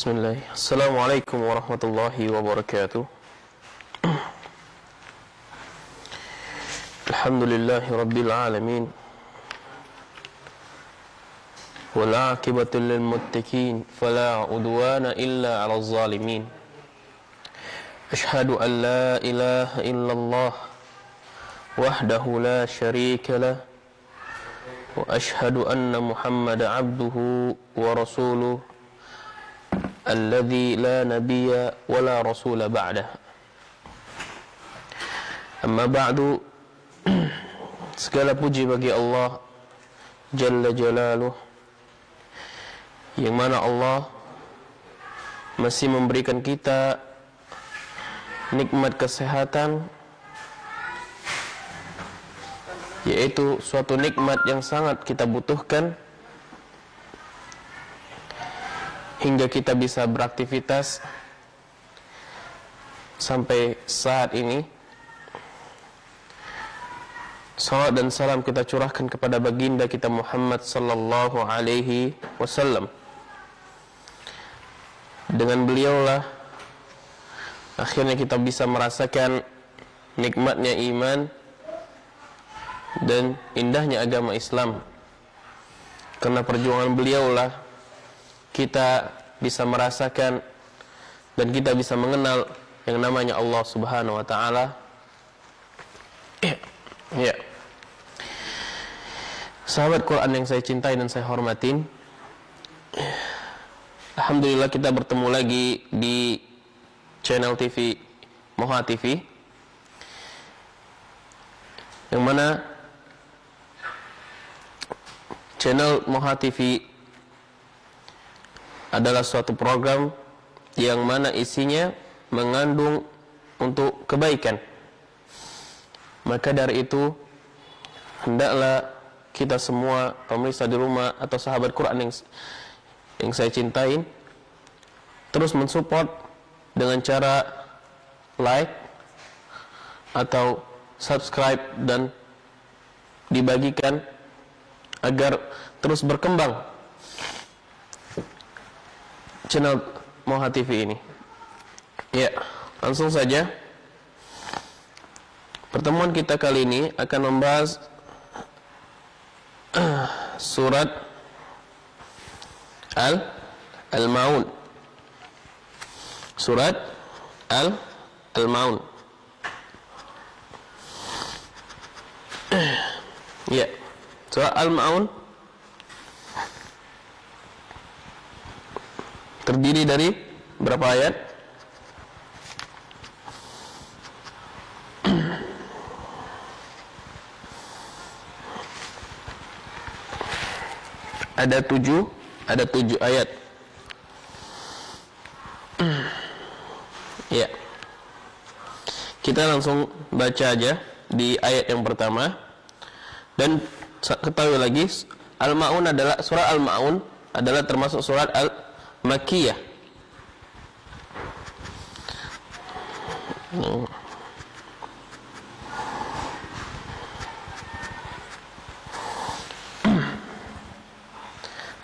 Bismillah. Assalamualaikum warahmatullahi wabarakatuh. Alhamdulillahi rabbil alamin. Wal 'aqibatu lil muttaqin fala 'udwana illa 'alal zalimin. Ashhadu an la ilaha illallah wahdahu la syarika lah wa ashhadu anna Muhammadan 'abduhu wa rasuluh alladzi la nabiyya wa la rasula ba'dah. Amma ba'du. Segala puji bagi Allah Jalla Jalaluh, yang mana Allah masih memberikan kita nikmat kesehatan, yaitu suatu nikmat yang sangat kita butuhkan hingga kita bisa beraktivitas sampai saat ini. Salat dan salam kita curahkan kepada baginda kita Muhammad sallallahu alaihi wasallam. Dengan beliaulah akhirnya kita bisa merasakan nikmatnya iman dan indahnya agama Islam. Karena perjuangan beliaulah kita bisa merasakan dan kita bisa mengenal yang namanya Allah Subhanahu wa taala. Ya. Sahabat Quran yang saya cintai dan saya hormatin, alhamdulillah kita bertemu lagi di channel TV Moha TV, yang mana channel Moha TV adalah suatu program yang mana isinya mengandung untuk kebaikan. Maka dari itu hendaklah kita semua pemirsa di rumah atau sahabat Quran yang saya cintai terus mensupport dengan cara like atau subscribe dan dibagikan agar terus berkembang channel Moha TV ini. Ya, langsung saja. Pertemuan kita kali ini akan membahas surat Al-Maun. Surat Al-Maun. Ya, surat Al-Maun terdiri dari berapa ayat? Ada tujuh ayat. Ya. Kita langsung baca aja di ayat yang pertama. Dan ketahui lagi, Al-Maun adalah surah Al-Maun adalah termasuk surat Al-Makkiyah.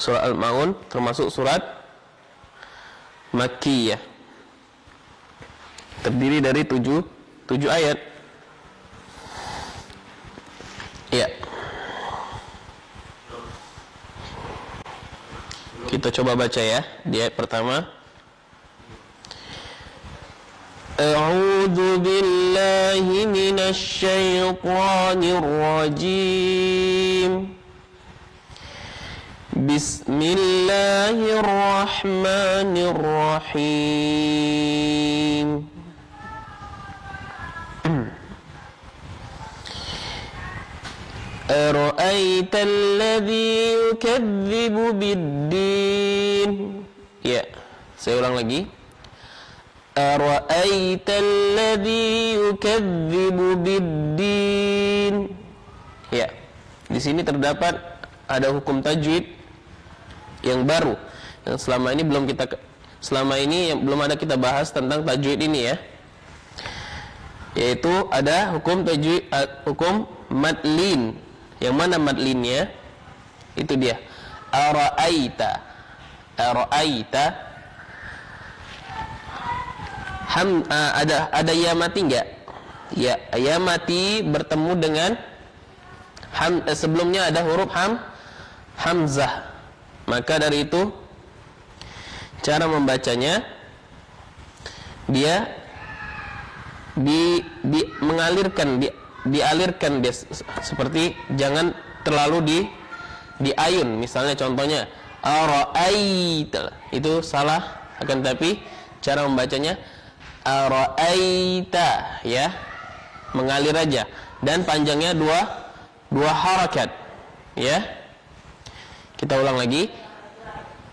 Surah Al-Maun termasuk surat Makkiyah. Terdiri dari tujuh ayat. Ya. Kita coba baca ya di ayat pertama. A'udzu billahi minasy syaithanir rajim. Bismillahirrahmanirrahim. Ara'aita alladhi yukadzibu bid-din. Ya, saya ulang lagi. Ara'aita alladhi yukadzibu bid-din. Ya, di sini terdapat ada hukum tajwid yang baru yang selama ini belum ada kita bahas tentang tajwid ini ya, yaitu ada hukum tajwid, hukum madlin. Yang mana madlinnya? Itu dia. Ara'aita ada ya mati enggak? Ya mati bertemu dengan sebelumnya ada huruf hamzah. Maka dari itu cara membacanya dia dialirkan dia, seperti jangan terlalu diayun. Misalnya contohnya ara'aita, itu salah, akan tapi cara membacanya ara'aita, ya, mengalir aja, dan panjangnya dua harakat, ya. Kita ulang lagi.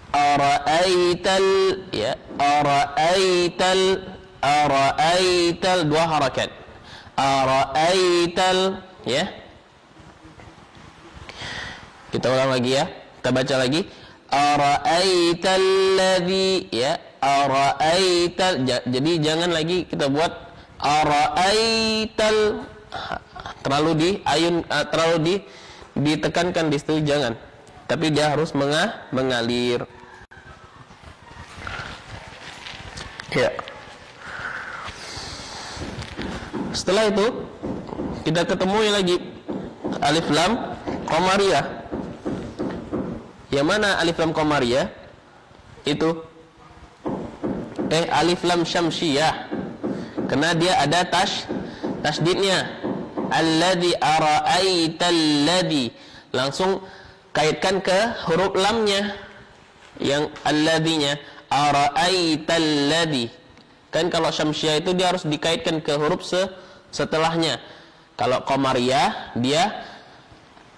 Ara'aital, ya, ara'aital, dua harakat. Ara'aital, ya. Kita ulang lagi, ya. Kita baca lagi. Ara'aital ladzi, ya. Ara'aital. Jadi jangan lagi kita buat ara'aital terlalu diayun, terlalu ditekankan di situ, jangan. Tapi dia harus mengalir. Ya. Setelah itu kita ketemu lagi alif lam qamariyah. Yang mana alif lam qamariyah? Itu alif lam syamsiyah. Karena dia ada tasdidnya. Alladzi ara'aital ladzi. Langsung kaitkan ke huruf lamnya yang alladzinya. Ara'aital ladzi. Kan kalau syamsiyah itu dia harus dikaitkan ke huruf setelahnya. Kalau qamariyah dia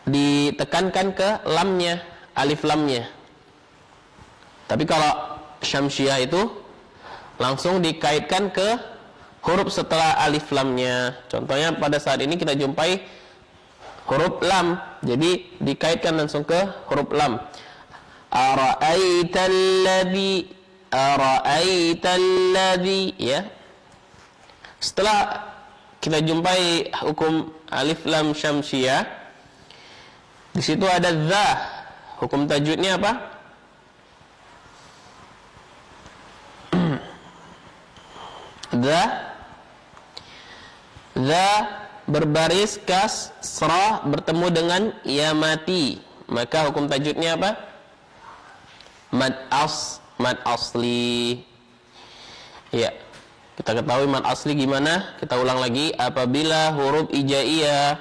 ditekankan ke lamnya, alif lamnya. Tapi kalau syamsiyah itu langsung dikaitkan ke huruf setelah alif lamnya. Contohnya pada saat ini kita jumpai huruf lam, jadi dikaitkan langsung ke huruf lam. Ara'aital ladzi, ya. Setelah kita jumpai hukum alif lam syamsiyah, di situ ada dza. Hukum tajwidnya apa? Dza berbaris kasrah bertemu dengan ya mati. Maka hukum tajwidnya apa? Mad asli. Ya. Kita ketahui mad asli gimana? Kita ulang lagi. Apabila huruf ijaiyah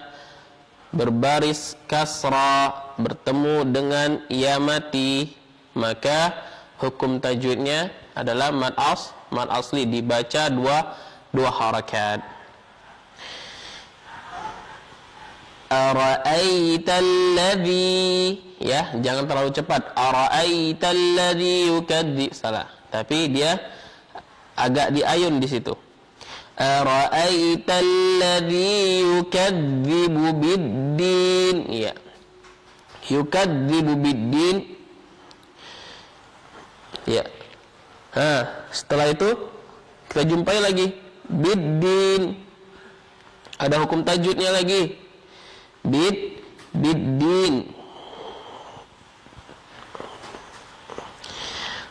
berbaris kasrah bertemu dengan ya mati, maka hukum tajwidnya adalah mad asli, dibaca dua harakat. Ara'aital ladzi, ya, jangan terlalu cepat. Ara'aital ladzi yukadzib, salah. Tapi dia agak diayun di situ. Ara'aital ladzi yukadzibu biddin, ya. Yukadzibu biddin. Ya. Setelah itu kita jumpai lagi biddin. Ada hukum tajwidnya lagi. Biddin.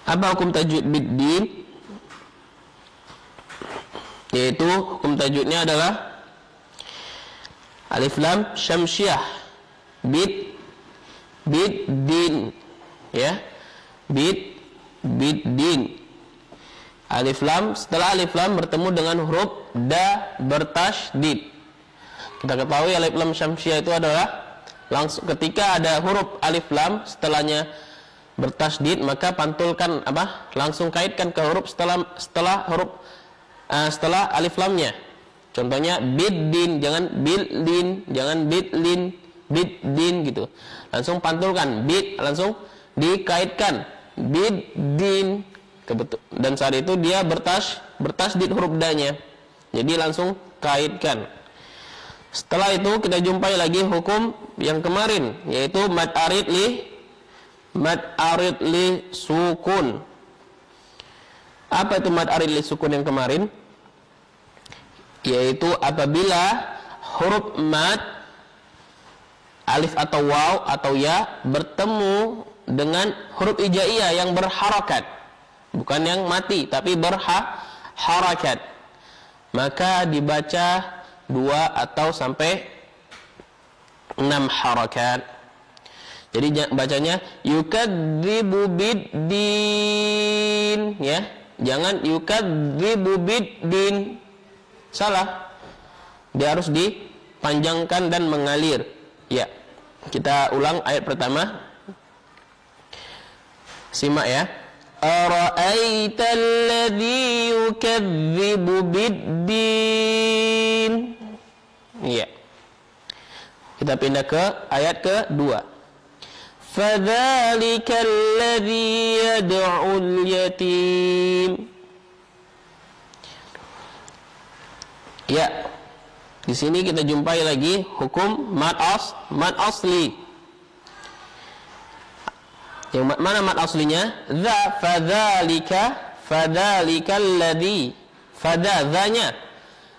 Apa hukum tajwid biddin? Yaitu hukum tajwidnya adalah alif lam syamsiyah. Biddin, ya. Biddin. Alif lam, setelah alif lam bertemu dengan huruf da bertasydid. Kita ketahui alif lam syamsiyah itu adalah langsung ketika ada huruf alif lam setelahnya bertasydid, maka pantulkan apa? Langsung kaitkan ke huruf setelah alif lamnya. Contohnya biddin, jangan billin, jangan biddin gitu. Langsung pantulkan langsung dikaitkan biddin. Dan saat itu dia bertasydid huruf danya. Jadi langsung kaitkan. Setelah itu kita jumpai lagi hukum yang kemarin, yaitu mad arid li sukun. Apa itu mad arid li sukun yang kemarin? Yaitu apabila huruf mad, alif atau waw atau ya bertemu dengan huruf ijaiyah yang berharakat, bukan yang mati tapi harakat, maka dibaca 2 atau sampai 6 harakat. Jadi bacanya yukadzibu biddin, ya. Jangan yukadzibu biddin. Salah. Dia harus dipanjangkan dan mengalir. Ya. Kita ulang ayat pertama. Simak ya. Ara'aital ladzi yukadzibu biddin. Ya. Kita pindah ke ayat kedua. Fadzalikal ladzi yad'ul yatim. Ya. Di sini kita jumpai lagi hukum mad asli. Yang mana mad aslinya? Dza fadzalikal ladzi. Fadzanya.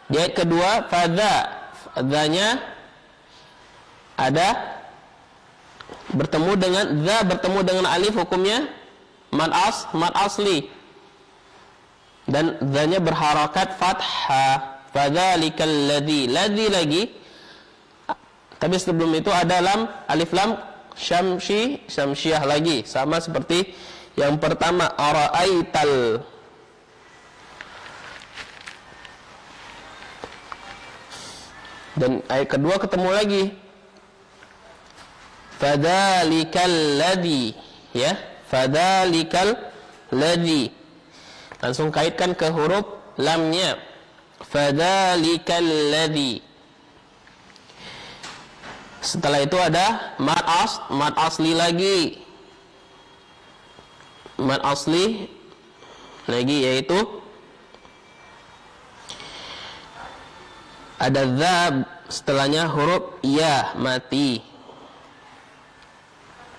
Di ayat kedua fadzanya ada bertemu dengan alif, hukumnya mad asli. Dan dzanya berharakat fathah. Fadzalikal ladzi lagi. Tapi sebelum itu ada alif lam syamsiyah lagi, sama seperti yang pertama ara'aital. Dan ayat kedua ketemu lagi fadzalikal ladzi, ya, fadzalikal ladzi. Langsung kaitkan ke huruf lamnya. Fadzalikal ladzi. Setelah itu ada mad asli lagi. Mad asli lagi, yaitu ada dza, setelahnya huruf ya, mati.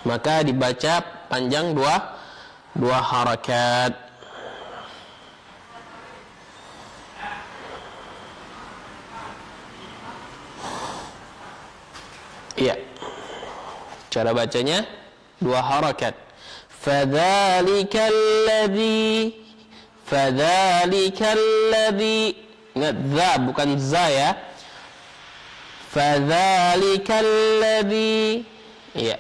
Maka dibaca panjang dua harakat. Iya. Cara bacanya 2 harakat. Fadzalikal ladzi. Ingat za bukan za, ya. Fadzalikal ladzi. Iya.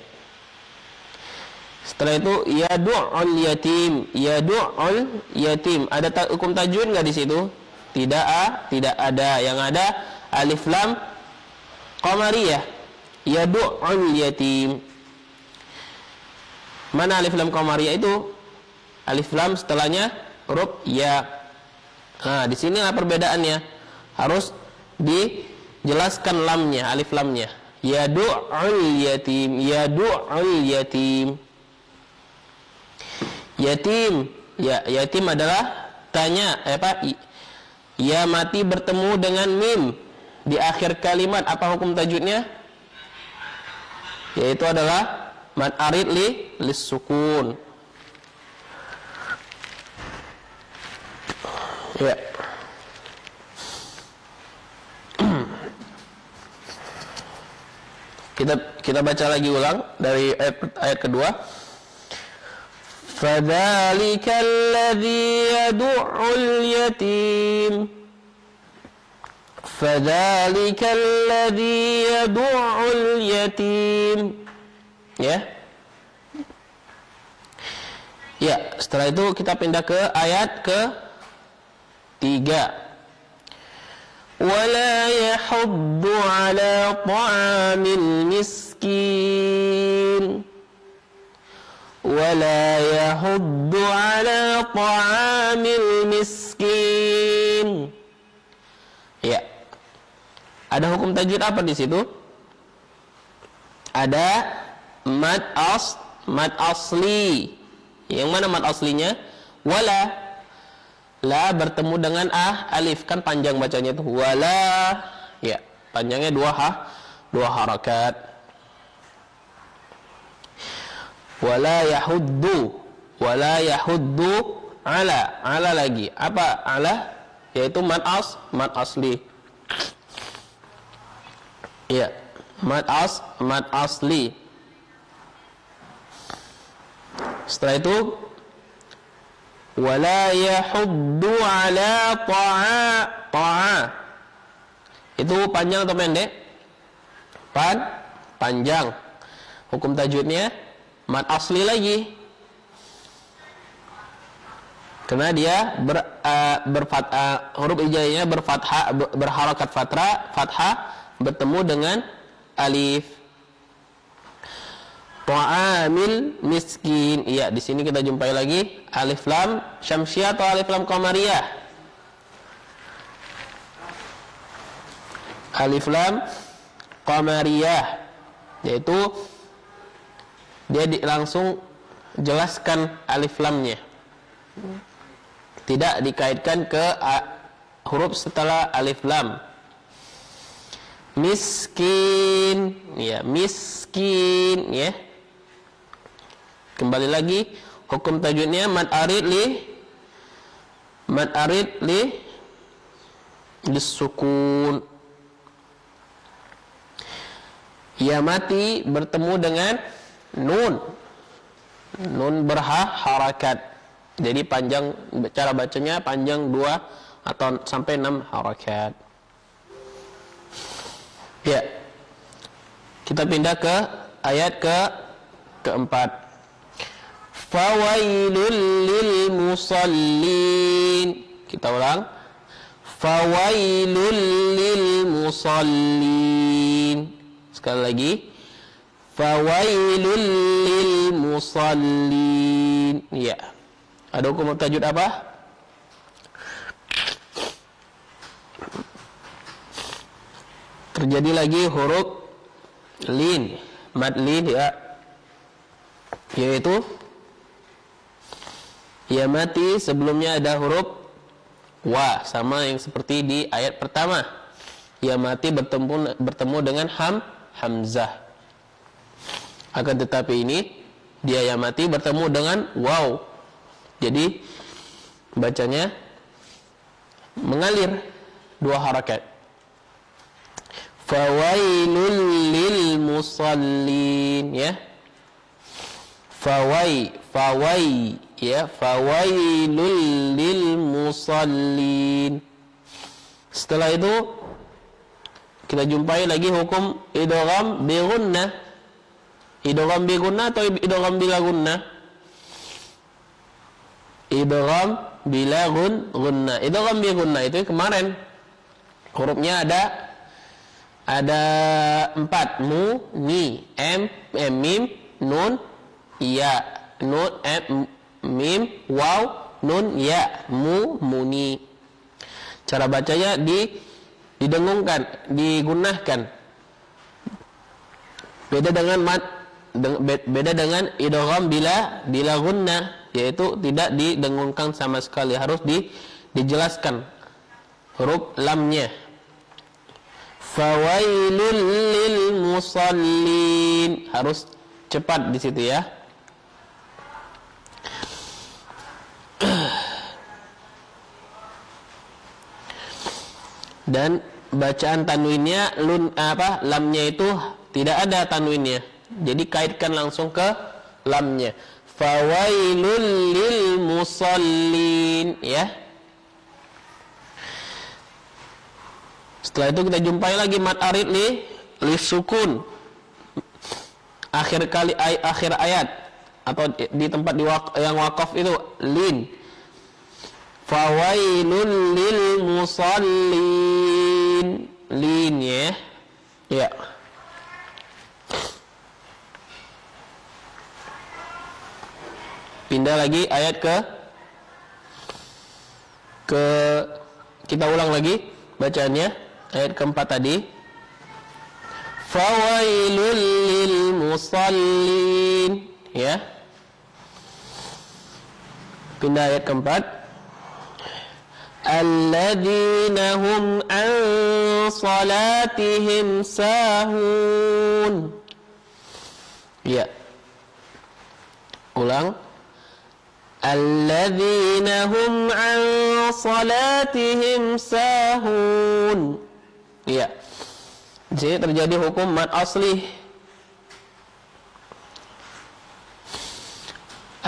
Setelah itu yadu'ul yatim. Ada hukum tajwid enggak di situ? Tidak ada. Yang ada alif lam qamariyah. Yadu'ul yatim. Mana alif lam qamariyah itu? Alif lam setelahnya huruf ya. Nah, di sinilah perbedaannya. Harus dijelaskan lamnya, alif lamnya. Yadu'ul yatim. Yatim. Ya, yatim adalah tanya ya mati bertemu dengan mim di akhir kalimat. Apa hukum tajwidnya? Yaitu adalah mad arid lis sukun. Ya. Kita baca lagi ulang dari ayat kedua. Fadzalikal ladzi yad'ul yatim. Fadzalikal ladzi yad'ul yatim. Ya. Ya, setelah itu kita pindah ke ayat ke-3. Wala yahuddu ala ta'amil miskin. Wala yahuddu ala ta'amil miskin. Ya. Ada hukum tajwid apa di situ? Ada mad asli. Yang mana mad aslinya? Wala. La bertemu dengan alif, kan panjang bacanya itu. Wala. Ya, panjangnya dua harakat. Wala yahuddu ala lagi. Apa ala? Yaitu mad asli. Ya, mad asli. Setelah itu Wala yahuddu ala ta'a. Itu panjang atau pendek? Panjang. Hukum tajwidnya mad asli lagi. Karena dia huruf hijaiyahnya berharakat fathah bertemu dengan alif. Ta'amil miskin. Iya, di sini kita jumpai lagi alif lam syamsiyah atau alif lam qamariyah. Alif lam qamariyah, yaitu dia langsung jelaskan alif lamnya. Tidak dikaitkan ke huruf setelah alif lam. Miskin, ya, miskin, ya. Kembali lagi hukum tajwidnya mad arid disukun. Ya mati bertemu dengan nun berharakat. Jadi panjang, cara bacanya panjang 2 atau sampai 6 harakat. Ya. Kita pindah ke ayat keempat. Fawailul lil musallin. Kita ulang. Fawailul lil musallin. Sekali lagi. Fawailul lil musallin. Ya. Ada hukum tajwid apa? Terjadi lagi huruf lin, mad lin, ya. Yaitu ya mati sebelumnya ada huruf wa, sama yang seperti di ayat pertama. Ya mati bertemu dengan hamzah. Akan tetapi ini dia ya mati bertemu dengan waw. Jadi bacanya mengalir 2 harakat. Fawailul lil musallin, ya. Fawai, ya, fawailul lil musallin. Setelah itu kita jumpai lagi hukum idgham bi gunnah. Idgham bi gunnah atau idgham bila gunnah? Idgham bila gunnah. Idgham bi gunnah itu kemarin hurufnya ada 4, mu, ni, mim, nun, ya, nun, mim, waw, nun, ya, muni. Cara bacanya didengungkan, digunahkan. Beda dengan idgham bila gunnah, yaitu tidak didengungkan sama sekali, harus dijelaskan huruf lamnya. Fawailul lil musallin, harus cepat di situ, ya. Dan bacaan tanwinnya lamnya itu tidak ada tanwinnya. Jadi kaitkan langsung ke lamnya. Fawailul lil musallin, ya. Setelah itu kita jumpai lagi mad arid li sukun. Akhir ayat atau di tempat yang waqaf itu lin. Fawailul lil musallin. Lin, ya. Ya. Pindah lagi ayat kita ulang lagi bacaannya. Ayat keempat tadi. Fawailul lil musallin, ya. Pindah ayat keempat. Alladzina hum an salatihim sahun. Ya. Ulang. Alladzina hum an salatihim sahun. Ya. Jadi terjadi hukum mad asli.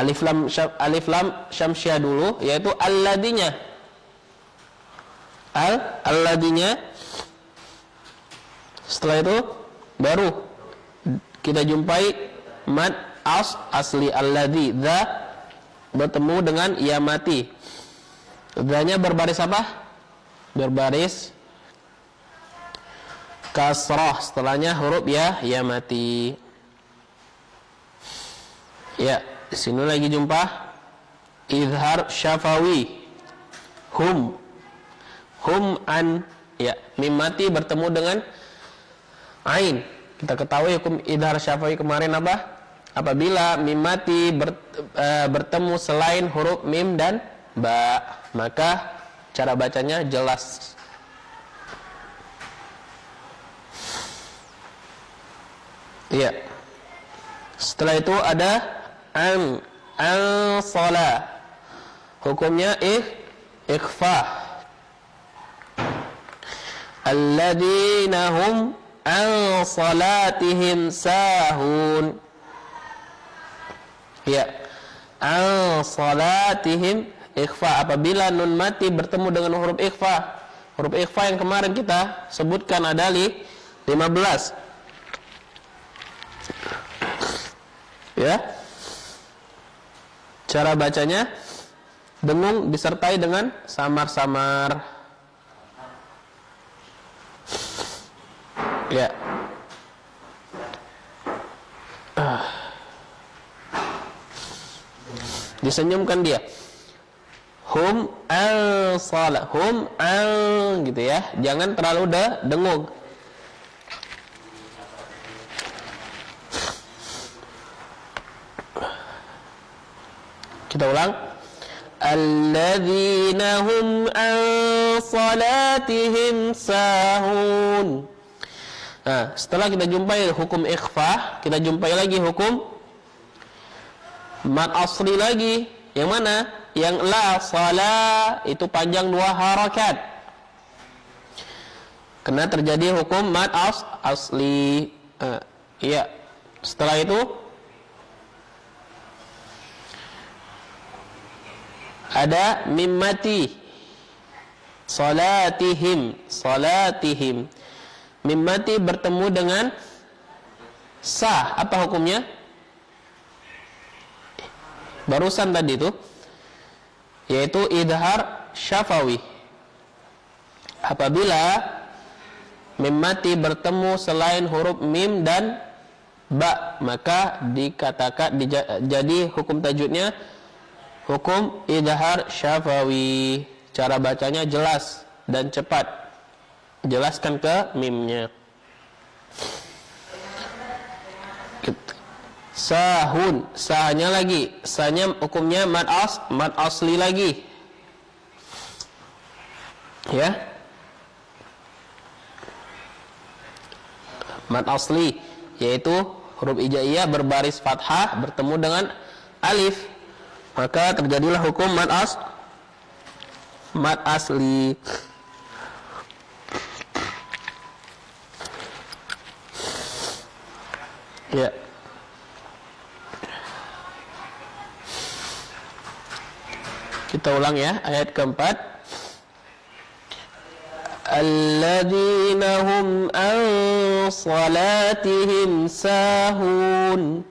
alif lam syamsiah dulu, yaitu alladinya. Alladinya. Setelah itu baru kita jumpai mad asli alladzi, dza bertemu dengan ya mati. Dzanya berbaris apa? Berbaris kasrah, setelahnya huruf ya mati. Ya, di sini lagi jumpa izhar syafawi. Hum an, ya, mim mati bertemu dengan ain. Kita ketahui hukum izhar syafawi kemarin apa? Apabila mim mati bertemu selain huruf mim dan ba, maka cara bacanya jelas. Iya. Setelah itu ada an sala. Hukumnya ikhfa. Alladzina hum an salatihim sahun. Ya. An salatihim ikhfa. Apabila nun mati bertemu dengan huruf ikhfa. Huruf ikhfa yang kemarin kita sebutkan ada 15. Ya. Cara bacanya dengung disertai dengan samar-samar. Ya. Disenyumkan dia. Hum al salah, hum al, gitu ya. Jangan terlalu dengung. Kita ulang. Alladzina hum an salatihim sahun. Nah, setelah kita jumpai hukum ikhfa, kita jumpai lagi hukum mad asli lagi. Yang mana? Yang la salah itu panjang 2 harakat. Karena terjadi hukum mad asli. Iya. Setelah itu ada mim mati. Salatihim. Mim mati bertemu dengan sa. Apa hukumnya? Barusan tadi itu, yaitu idhar syafawi. Apabila mim mati bertemu selain huruf mim dan ba, maka dikatakan jadi hukum tajwidnya hukum idhar syafawi. Cara bacanya jelas dan cepat. Jelaskan ke mimnya. Sahun, sahnya lagi. Sahnya hukumnya mad asli lagi. Ya. Mad asli yaitu huruf hijaiyah berbaris fathah bertemu dengan alif. Maka terjadilah hukum mad asli. Ya. Kita ulang ya, ayat keempat. Alladzina hum an salatihim sahun.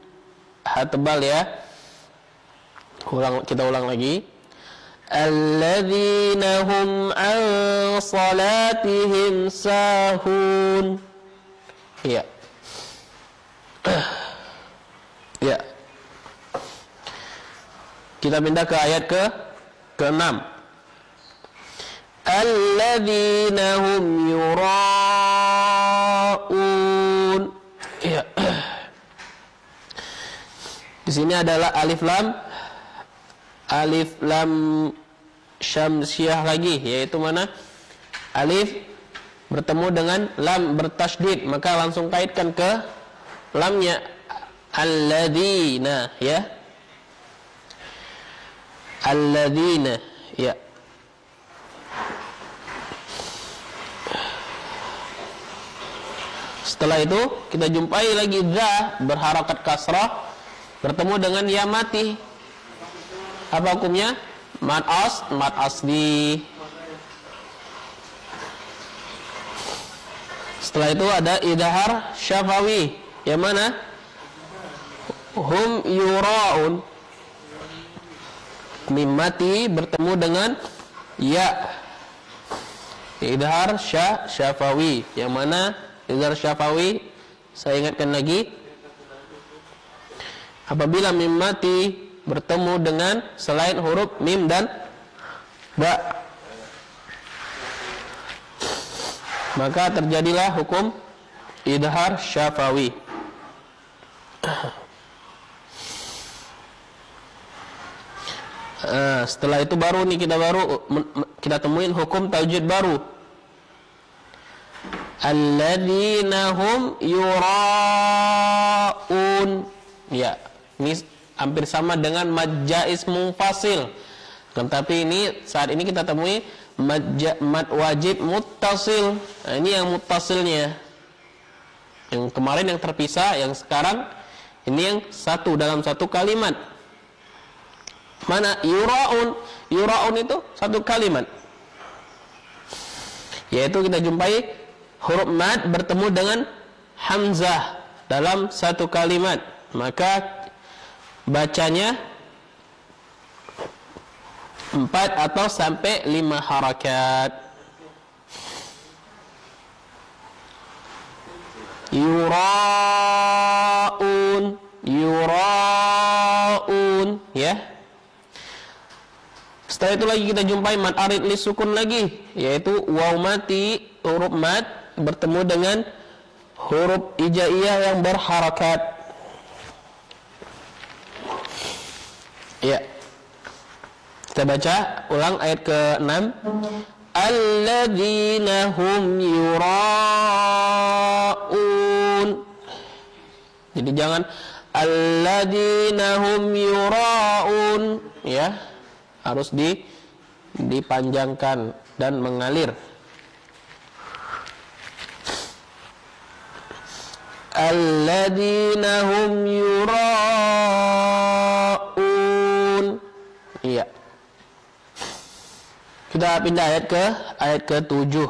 Tebal ya. Kita ulang lagi. Alladzina hum an salatihim sahun. Ya. Ya. Kita pindah ke ayat ke-6. Alladzina hum yura'un. Ya. Di sini adalah alif lam syamsiah lagi, yaitu mana? Alif bertemu dengan lam bertasydid, maka langsung kaitkan ke lamnya. Alladzina, ya. Alladzina, ya. Setelah itu kita jumpai lagi dza berharakat kasrah bertemu dengan ya mati. Apa hukumnya? Mad asli. Setelah itu ada idhar syafawi. Yang mana? Hum yura'un. Mim mati bertemu dengan ya. Idhar syafawi. Yang mana idhar syafawi? Saya ingatkan lagi. Apabila mim mati bertemu dengan selain huruf mim dan ba, maka terjadilah hukum idhar syafawi. Setelah itu baru nih kita temuin hukum tajwid baru. Alladzina hum yura'un. Ya, ini hampir sama dengan mad jaiz munfasil. Tapi saat ini kita temui mad wajib muttasil. Nah, ini yang muttasilnya. Yang kemarin yang terpisah, yang sekarang ini yang satu dalam satu kalimat. Mana yura'un? Yura'un itu satu kalimat. Yaitu kita jumpai huruf mad bertemu dengan hamzah dalam satu kalimat. Maka bacanya 4 atau sampai 5 harakat. Yura'un, yura'un, ya. Setelah itu lagi kita jumpai mad arid li sukun lagi, yaitu waw mati, huruf mad bertemu dengan huruf hijaiyah yang berharakat. Ya. Kita baca ulang ayat ke-6. Alladzina hum yura'un. Jadi jangan alladzina hum yura'un, ya. Harus dipanjangkan dan mengalir. Alladzina hum yura'un. Iya. Kita pindah ayat ke-7.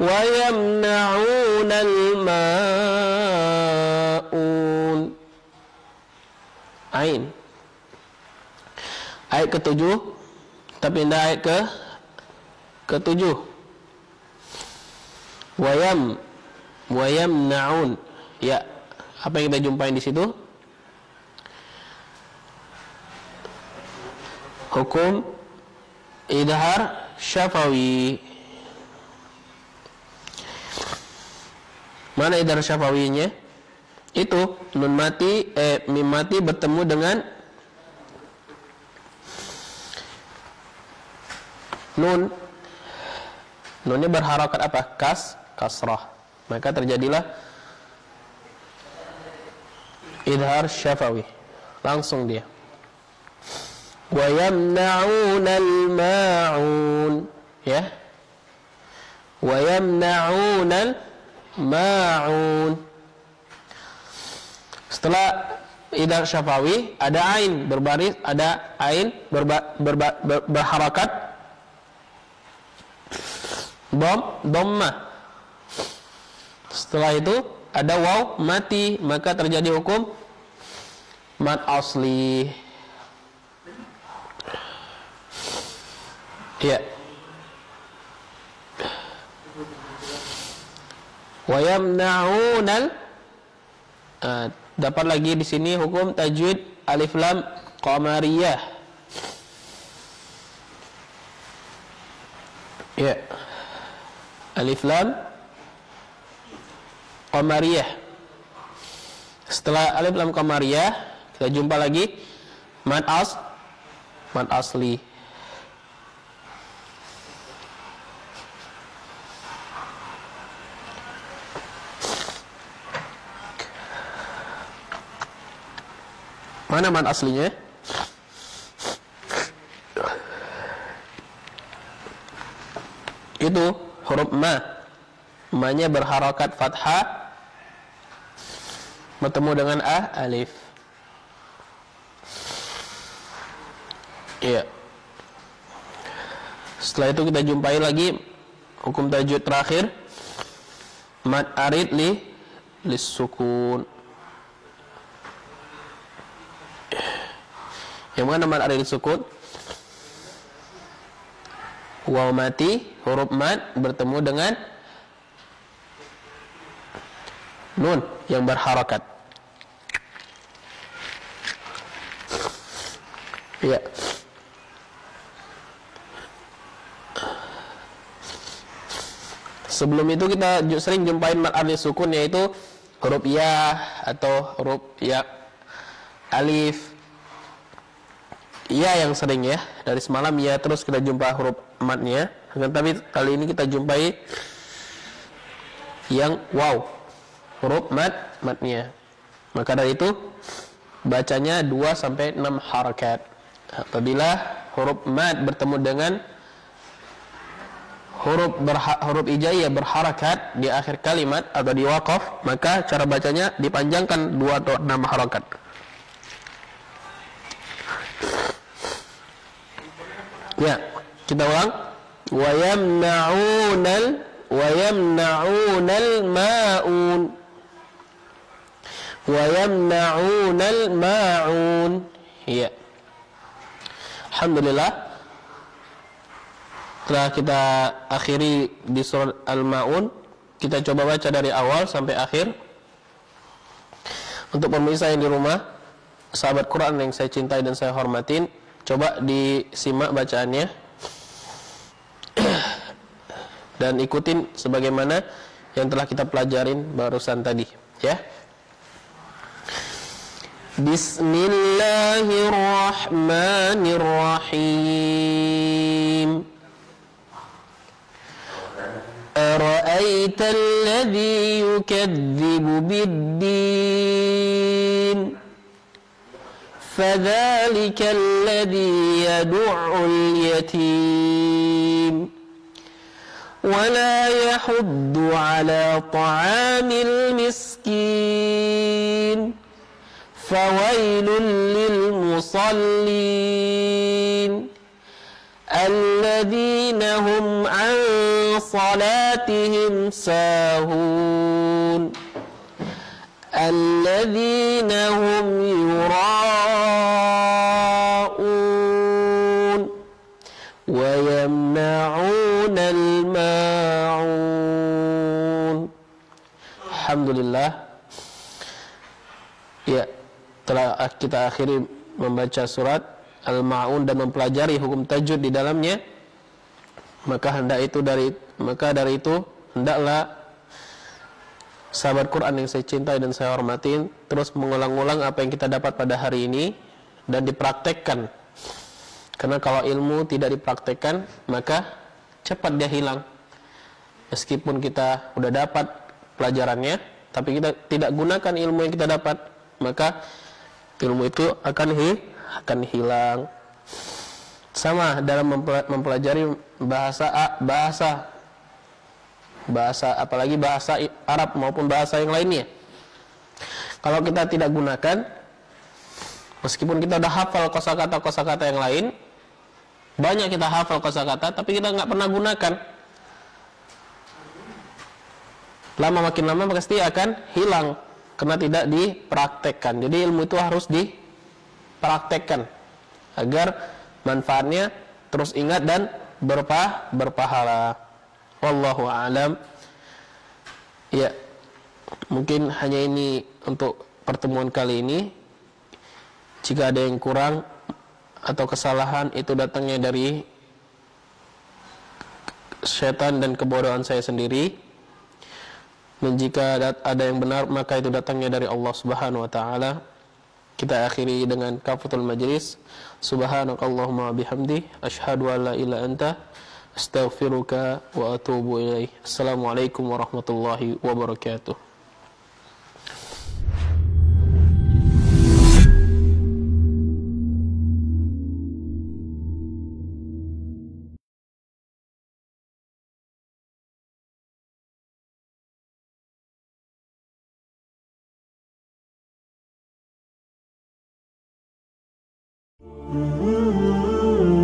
Wa yamna'unal ma'un. Ain. Ayat ke-7. Kita pindah ayat ke-7. Wa yamna'un. Ya, apa yang kita jumpai di situ? Hukum idhar syafawi. Mana idhar syafawinya? Itu nun mati, mim mati bertemu dengan nun. Nunnya berharakat apa? Kasrah. Maka terjadilah idhar syafawi. Langsung dia. Wa yamna'unal ma'un, ya. Wa yamna'unal ma'un. Setelah idhar syafawi ada ain berbaris, ada ain berharakat dhammah. Setelah itu ada waw mati, maka terjadi hukum mad asli. Ya. Wa yamna'unal, dapat lagi di sini hukum tajwid alif lam qamariyah. Ya. Alif lam qamariyah. Setelah alif lam qamariyah kita jumpa lagi mad asli. Mana mad aslinya? Itu huruf ma. Ma-nya berharakat fathah bertemu dengan alif. Iya. Setelah itu kita jumpai lagi hukum tajwid terakhir, mad arid lisukun. Yang mana mad arid lisukun? Waw mati, huruf mad bertemu dengan nun yang berharakat. Ya. Sebelum itu kita sering jumpain mad arid sukun, yaitu huruf ya atau huruf ya, alif. Ya yang sering ya. Dari semalam ya terus kita jumpa huruf madnya. Tapi kali ini kita jumpai yang waw, huruf madnya. Maka dari itu bacanya 2 sampai 6 harakat. Apabila huruf mad bertemu dengan huruf hijaiyah berharakat di akhir kalimat atau di waqaf, maka cara bacanya dipanjangkan 2 atau 6 harakat. Ya, kita ulang. Wa yamna'unal ma'un. Wa yamna'unal ma'un. Ya. Alhamdulillah. Setelah kita akhiri di surat Al-Ma'un, kita coba baca dari awal sampai akhir. Untuk pemirsa yang di rumah, sahabat Quran yang saya cintai dan saya hormatin, coba disimak bacaannya dan ikutin sebagaimana yang telah kita pelajarin barusan tadi, ya. Bismillahirrahmanirrahim. Ara'aita alladhi yukadzibu bid-din fadzalika alladhi yad'ul yatim wa la yahuddu 'ala ta'amil miskin fawailul lil musallin alladzina hum 'an salatihim sahun alladzina hum yura'un wa yamna'unal ma'un. Alhamdulillah. Ya, telah kita akhiri membaca surat Al-Ma'un dan mempelajari hukum tajwid di dalamnya. Maka dari itu hendaklah sahabat Quran yang saya cintai dan saya hormatin terus mengulang-ulang apa yang kita dapat pada hari ini dan dipraktekkan. Karena kalau ilmu tidak dipraktekkan, maka cepat dia hilang. Meskipun kita sudah dapat pelajarannya, tapi kita tidak gunakan ilmu yang kita dapat, maka ilmu itu akan hilang. Sama dalam mempelajari bahasa apalagi bahasa Arab maupun bahasa yang lainnya. Kalau kita tidak gunakan, meskipun kita sudah hafal kosakata yang lain, banyak kita hafal kosakata, tapi kita nggak pernah gunakan. Makin lama pasti akan hilang karena tidak dipraktekkan. Jadi ilmu itu harus dipraktekkan agar manfaatnya terus ingat dan berpahala. Wallahu a'lam. Ya, mungkin hanya ini untuk pertemuan kali ini. Jika ada yang kurang atau kesalahan, itu datangnya dari setan dan kebodohan saya sendiri. Dan jika ada yang benar, maka itu datangnya dari Allah Subhanahu wa taala. Kita akhiri dengan kafatul majlis. Subhanakallahumma bihamdi asyhadu an la ilaha anta astaghfiruka wa atubu ilaik. Assalamualaikum warahmatullahi wabarakatuh.